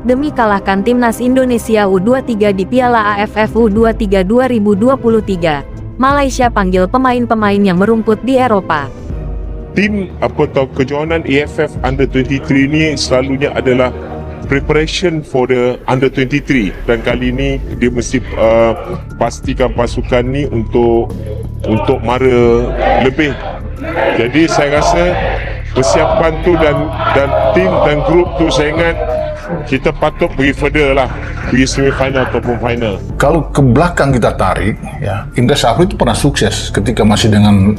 demi kalahkan timnas Indonesia U23 di Piala AFF U23 2023. Malaysia panggil pemain-pemain yang merumput di Eropa. Tim kejohanan AFF Under 23 ni selalunya adalah preparation for the Under 23, dan kali ini dia mesti pastikan pasukan ni untuk mara lebih. Jadi saya rasa persiapan tu dan tim dan grup tu, saya ingat kita patut pergi further lah, pergi semifinal ataupun final. Kalau ke belakang kita tarik, ya, Indra Syafri itu pernah sukses ketika masih dengan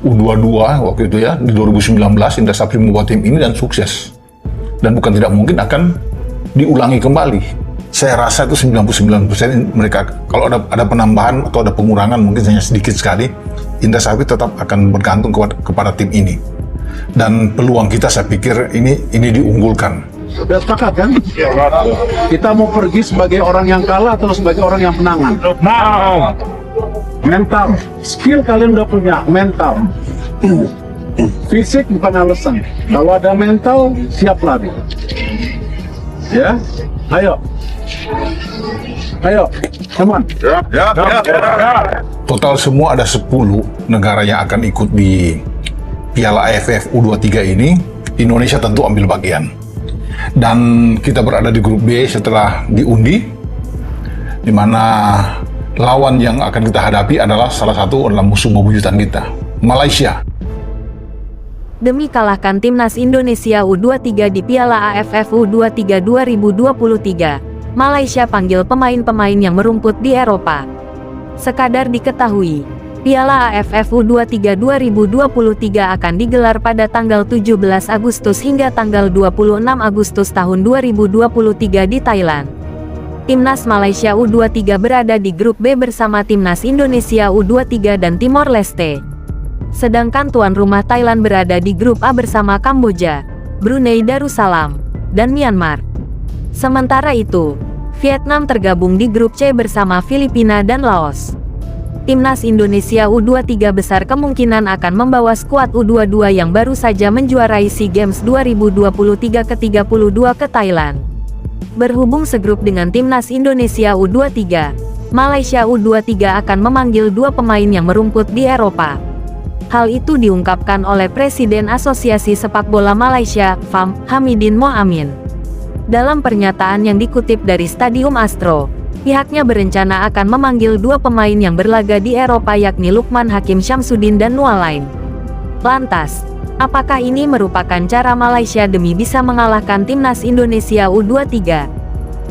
U22 waktu itu ya, di 2019 Indra Syafri membawa tim ini dan sukses. Dan bukan tidak mungkin akan diulangi kembali. Saya rasa itu 99% mereka, kalau ada penambahan atau ada pengurangan mungkin hanya sedikit sekali, Indra Syafri tetap akan bergantung kepada tim ini. Dan peluang kita saya pikir ini diunggulkan. Sudah sepakat kan? Kita mau pergi sebagai orang yang kalah atau sebagai orang yang menang? Mental, skill kalian udah punya, mental. Fisik bukan alasan. Kalau ada mental, siap lari. Ya, ayo, teman. Total semua ada 10 negara yang akan ikut di Piala AFF U23 ini. Indonesia tentu ambil bagian. Dan kita berada di grup B setelah diundi, di mana lawan yang akan kita hadapi adalah salah satu adalah musuh bebuyutan kita, Malaysia. Demi kalahkan timnas Indonesia U23 di Piala AFF U23 2023, Malaysia panggil pemain-pemain yang merumput di Eropa. Sekadar diketahui, Piala AFF U23 2023 akan digelar pada tanggal 17 Agustus hingga tanggal 26 Agustus tahun 2023 di Thailand. Timnas Malaysia U23 berada di grup B bersama timnas Indonesia U23 dan Timor Leste. Sedangkan tuan rumah Thailand berada di grup A bersama Kamboja, Brunei Darussalam, dan Myanmar. Sementara itu, Vietnam tergabung di grup C bersama Filipina dan Laos. Timnas Indonesia U23 besar kemungkinan akan membawa skuad U22 yang baru saja menjuarai SEA Games 2023 ke-32 ke Thailand. Berhubung segrup dengan timnas Indonesia U23, Malaysia U23 akan memanggil 2 pemain yang merumput di Eropa. Hal itu diungkapkan oleh Presiden Asosiasi Sepak Bola Malaysia, FAM, Hamidin Moamin. Dalam pernyataan yang dikutip dari Stadium Astro, pihaknya berencana akan memanggil 2 pemain yang berlaga di Eropa yakni Lukman Hakim Syamsuddin dan Nualain. Lantas, apakah ini merupakan cara Malaysia demi bisa mengalahkan timnas Indonesia U23?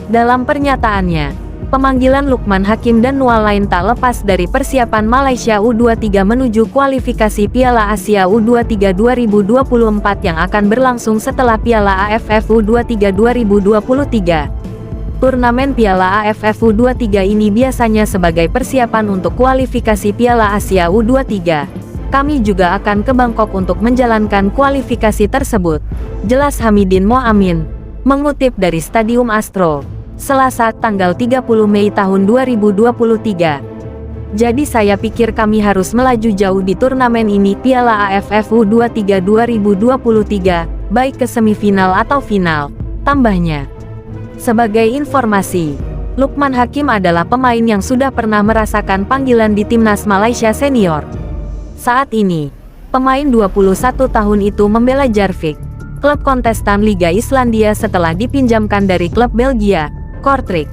Dalam pernyataannya, pemanggilan Lukman Hakim dan Nualain tak lepas dari persiapan Malaysia U23 menuju kualifikasi Piala Asia U23 2024 yang akan berlangsung setelah Piala AFF U23 2023. Turnamen Piala AFF U23 ini biasanya sebagai persiapan untuk kualifikasi Piala Asia U23. Kami juga akan ke Bangkok untuk menjalankan kualifikasi tersebut, jelas Hamidin Moamin, mengutip dari Stadium Astro, Selasa tanggal 30 Mei tahun 2023. Jadi saya pikir kami harus melaju jauh di turnamen ini Piala AFF U23 2023, baik ke semifinal atau final, tambahnya. Sebagai informasi, Lukman Hakim adalah pemain yang sudah pernah merasakan panggilan di timnas Malaysia senior. Saat ini, pemain 21 tahun itu membela Jarvik, klub kontestan Liga Islandia setelah dipinjamkan dari klub Belgia, Kortrijk.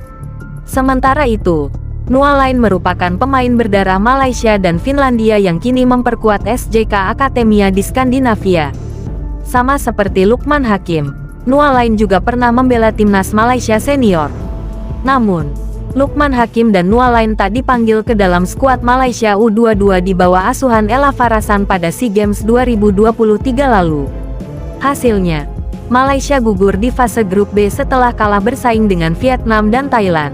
Sementara itu, Nualain merupakan pemain berdarah Malaysia dan Finlandia yang kini memperkuat SJK Akademia di Skandinavia. Sama seperti Lukman Hakim, Nualain juga pernah membela timnas Malaysia senior. Namun, Lukman Hakim dan Nualain tak dipanggil ke dalam skuad Malaysia U22 di bawah asuhan Ella Farasan pada SEA Games 2023 lalu. Hasilnya, Malaysia gugur di fase grup B setelah kalah bersaing dengan Vietnam dan Thailand.